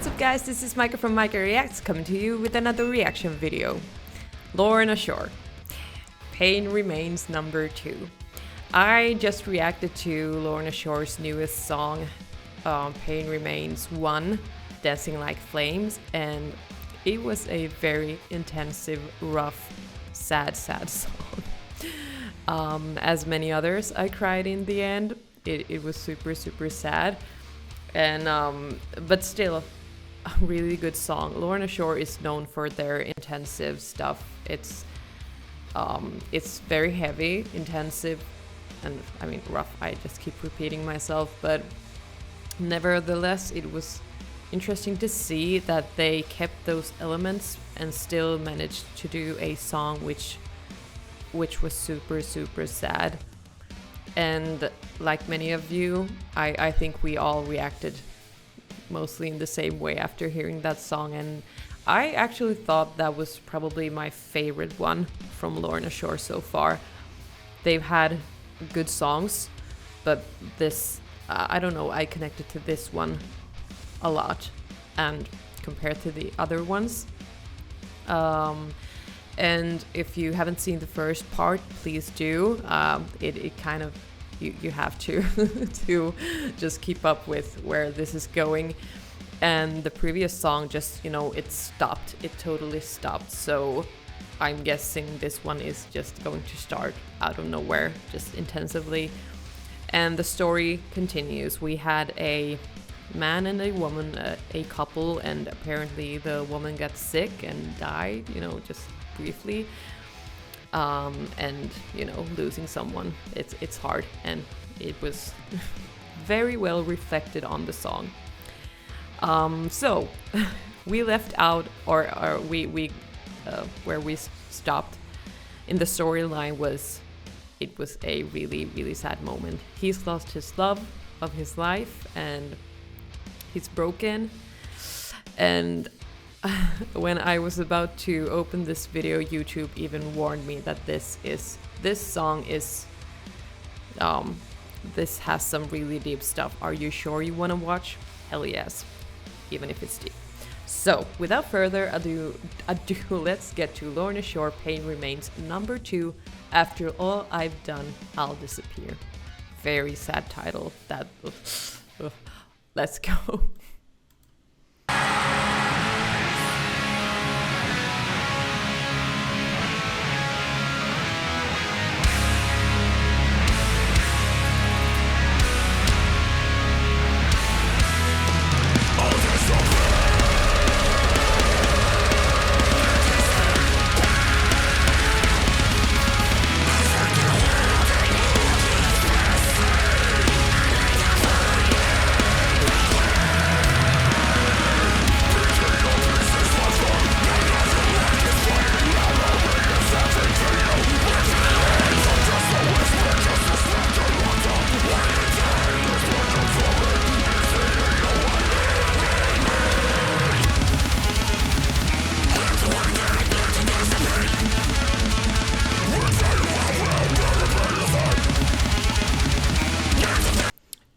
What's up guys, this is Micha from michareacts coming to you with another reaction video. Lorna Shore. Pain Remains number 2. I just reacted to Lorna Shore's newest song, Pain Remains 1, Dancing Like Flames, and it was a very intensive, rough, sad song. As many others, I cried in the end. It was super sad, and but still a really good song. Lorna Shore is known for their intensive stuff. It's very heavy, intensive, and I mean rough. I just keep repeating myself, but nevertheless it was interesting to see that they kept those elements and still managed to do a song which was super sad. And like many of you, I think we all reacted mostly in the same way after hearing that song, and I actually thought that was probably my favorite one from Lorna Shore so far. They've had good songs, but this, I don't know, I connected to this one a lot, and compared to the other ones. And if you haven't seen the first part, please do. It kind of, you have to to just keep up with where this is going. And the previous song just, it stopped. It totally stopped. So I'm guessing this one is just going to start out of nowhere, just intensively. And the story continues. We had a man and a woman, a couple, and apparently the woman got sick and died, just briefly. And losing someone, it's hard, and it was very well reflected on the song. So we left out, or we where we stopped in the storyline was, it was a really sad moment. He's lost his love of his life and he's broken. And when I was about to open this video, YouTube even warned me that this song is this has some really deep stuff. Are you sure you want to watch? Hell yes, even if it's deep. So without further ado, let's get to Lorna Shore, Pain Remains number 2. After all I've done, I'll disappear. Very sad title. That let's go.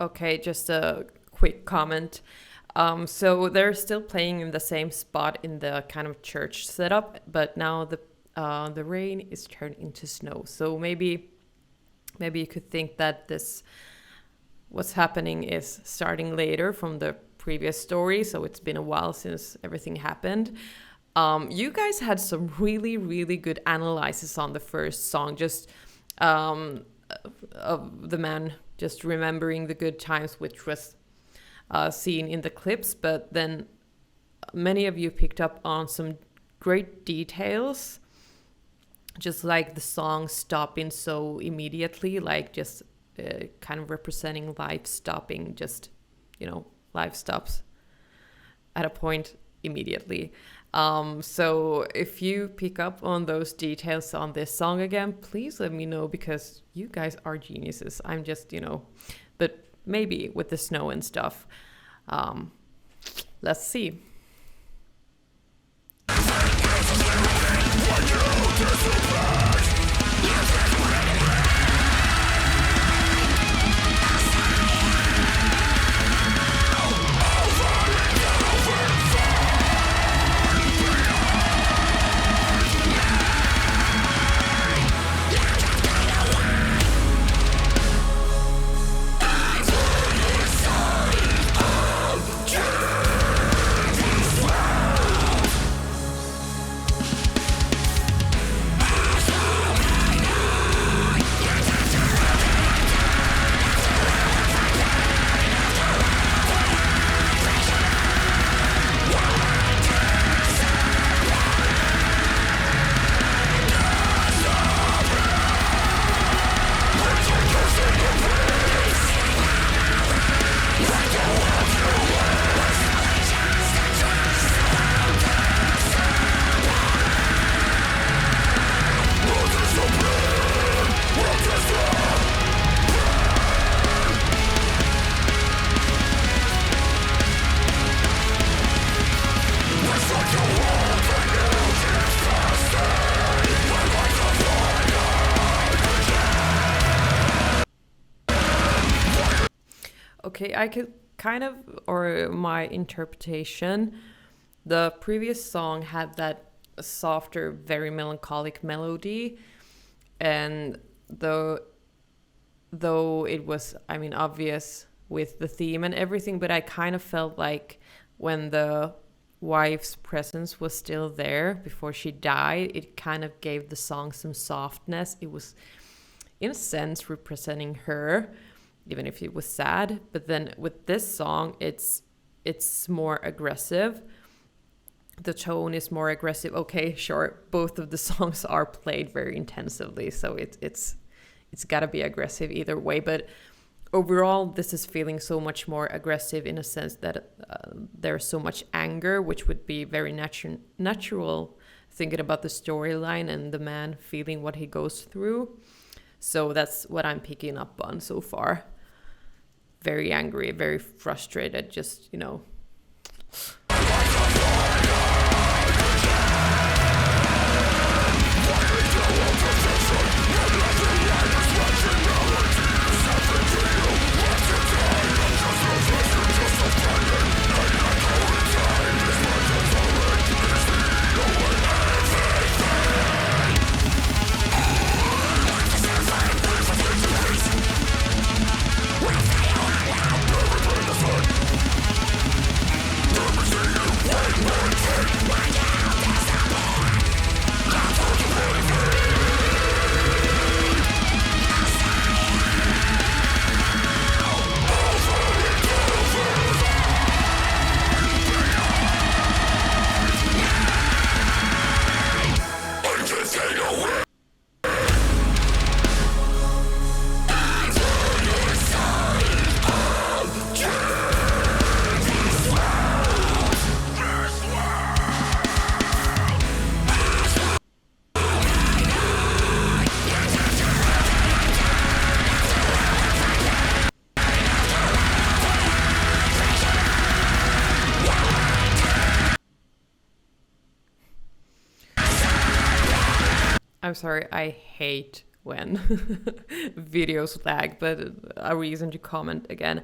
Okay, just a quick comment. So they're still playing in the same spot in the kind of church setup, but now the rain is turned into snow. So maybe you could think that what's happening is starting later from the previous story. So it's been a while since everything happened. You guys had some really good analysis on the first song, just of the man just remembering the good times, which was seen in the clips. But then many of you picked up on some great details, just like the song stopping so immediately, like just kind of representing life stopping, just, life stops at a point immediately. So if you pick up on those details on this song again, please let me know, because you guys are geniuses. I'm just, but maybe with the snow and stuff. Let's see. okay, I could kind of, or my interpretation, the previous song had that softer, very melancholic melody, and though it was, I mean, obvious with the theme and everything, but I kind of felt like when the wife's presence was still there before she died, it kind of gave the song some softness. It was, in a sense, representing her, even if it was sad. But then with this song, it's more aggressive. The tone is more aggressive. Okay, sure, both of the songs are played very intensively, so it's got to be aggressive either way. But overall, this is feeling so much more aggressive in a sense that there's so much anger, which would be very natural thinking about the storyline and the man feeling what he goes through. So that's what I'm picking up on so far. Very angry, very frustrated, just, you know. I'm sorry, I hate when videos lag, but a reason to comment again.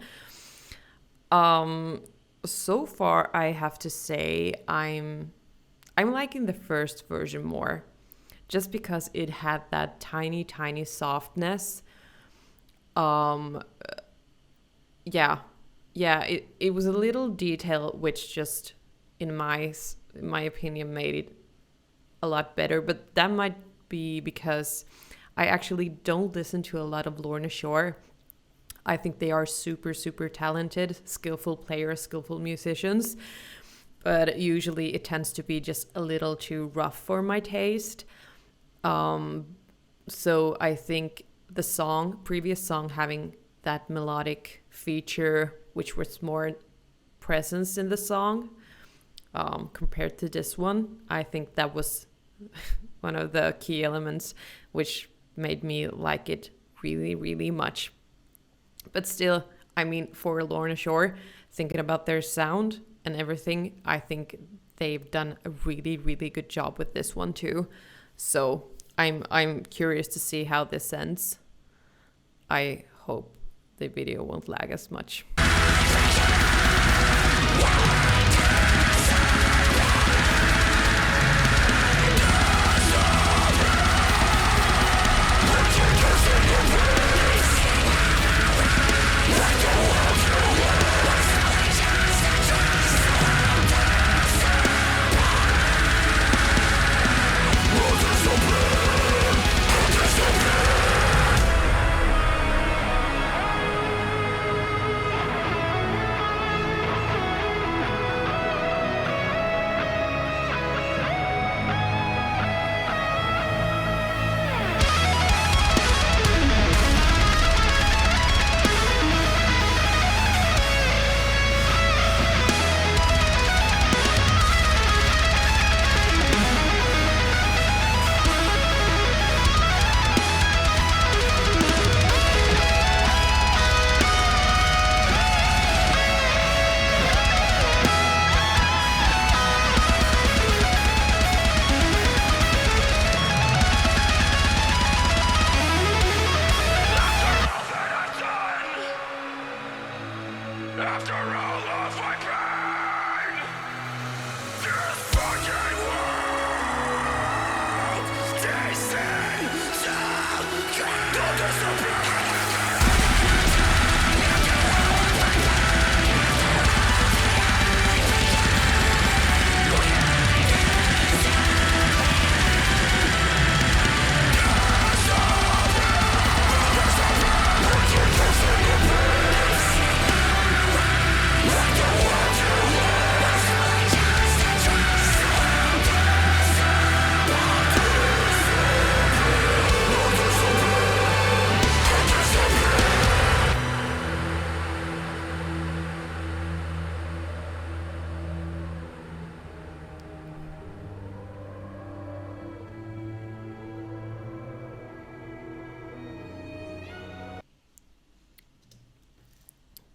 So far, I have to say I'm liking the first version more, just because it had that tiny softness. It was a little detail which just, in my opinion, made it a lot better, but that might be because I actually don't listen to a lot of Lorna Shore. I think they are super talented, skillful players, skillful musicians, but usually it tends to be just a little too rough for my taste. So I think the previous song having that melodic feature, which was more presence in the song, compared to this one, I think that was one of the key elements which made me like it really much. But still, I mean, for Lorna Shore, thinking about their sound and everything, I think they've done a really good job with this one too. So I'm curious to see how this ends. I hope the video won't lag as much.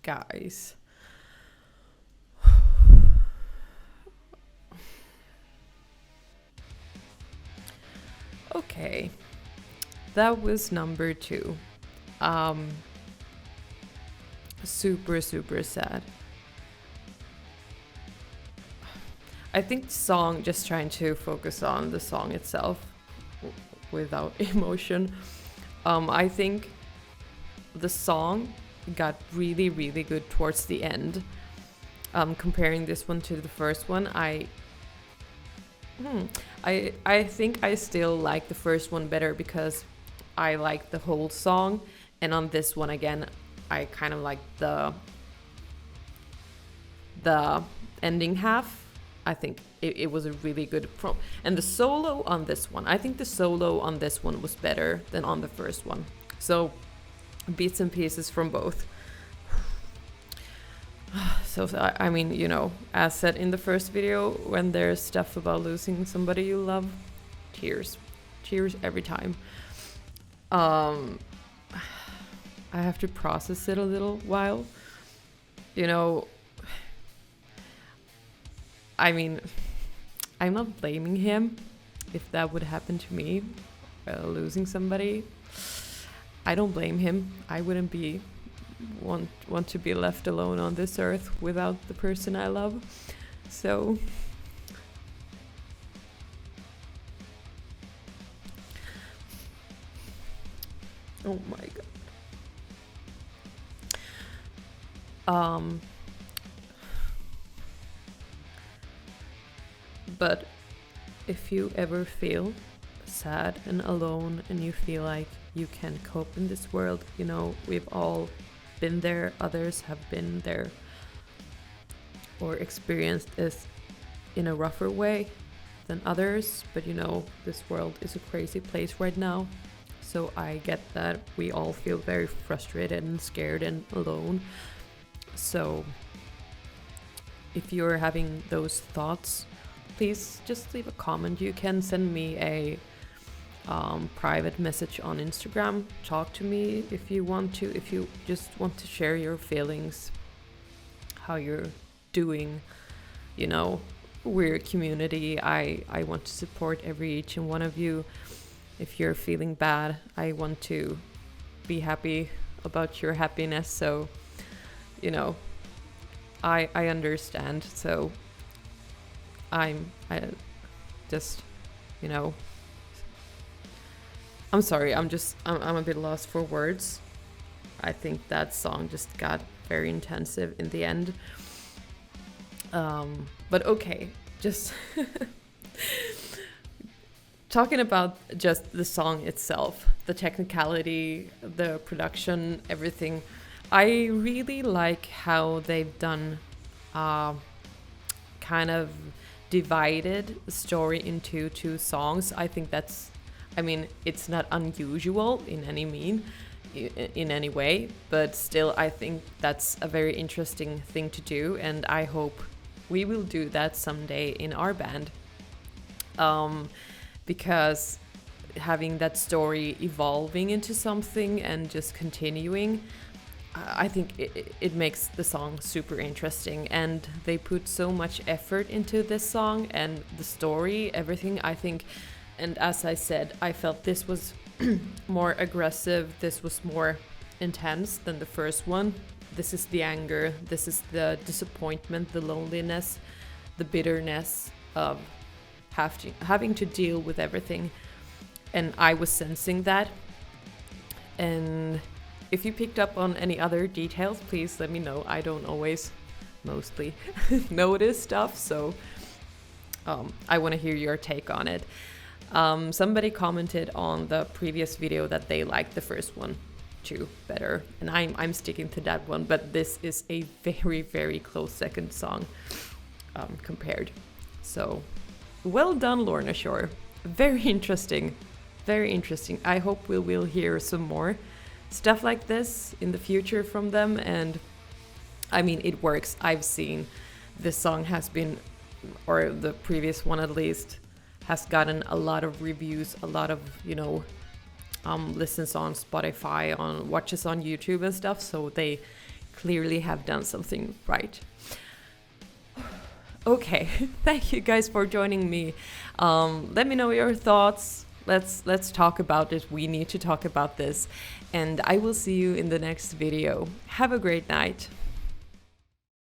guys. Okay, that was number 2. Super sad. I think the song, just trying to focus on the song itself without emotion. I think the song got really good towards the end. Comparing this one to the first one, I think I still like the first one better because I like the whole song, and on this one again, I kind of like the ending half. I think it was a really good and the solo on this one, I think the solo on this one was better than on the first one. So bits and pieces from both. So I mean, you know, as said in the first video, when there's stuff about losing somebody you love, tears every time. I have to process it a little while. You know, I mean, I'm not blaming him if that would happen to me, losing somebody. I don't blame him. I wouldn't want to be left alone on this earth without the person I love. So oh my god. But if you ever feel sad and alone and you feel like you can't cope in this world, you know, we've all been there, others have been there or experienced this in a rougher way than others, but you know, this world is a crazy place right now. So I get that we all feel very frustrated and scared and alone. So if you're having those thoughts, please just leave a comment. You can send me a private message on Instagram. Talk to me if you want to, if you just want to share your feelings, how you're doing. You know, we're a community. I want to support each and one of you. If you're feeling bad, I want to be happy about your happiness. So, you know, I understand. So I just, you know, I'm sorry, I'm a bit lost for words. I think that song just got very intensive in the end. But okay, just talking about just the song itself, the technicality, the production, everything. I really like how they've done kind of divided the story into 2 songs. I think that's, I mean, it's not unusual in any way, but still I think that's a very interesting thing to do, and I hope we will do that someday in our band. Because having that story evolving into something and just continuing, I think it makes the song super interesting, and they put so much effort into this song and the story, everything, I think. And as I said, I felt this was more aggressive, this was more intense than the first one. This is the anger, this is the disappointment, the loneliness, the bitterness of having to deal with everything. And I was sensing that. And if you picked up on any other details, please let me know. I don't always mostly notice stuff, so I want to hear your take on it. Somebody commented on the previous video that they liked the first one too better, and I'm sticking to that one, but this is a very close second song compared. So well done, Lorna Shore. Very interesting. I hope we will hear some more stuff like this in the future from them. And I mean, it works. I've seen this song has been, or the previous one at least, has gotten a lot of reviews, a lot of, you know, listens on Spotify, on watches on YouTube and stuff. So they clearly have done something right. Okay, thank you guys for joining me. Let me know your thoughts. Let's talk about it. We need to talk about this. And I will see you in the next video. Have a great night.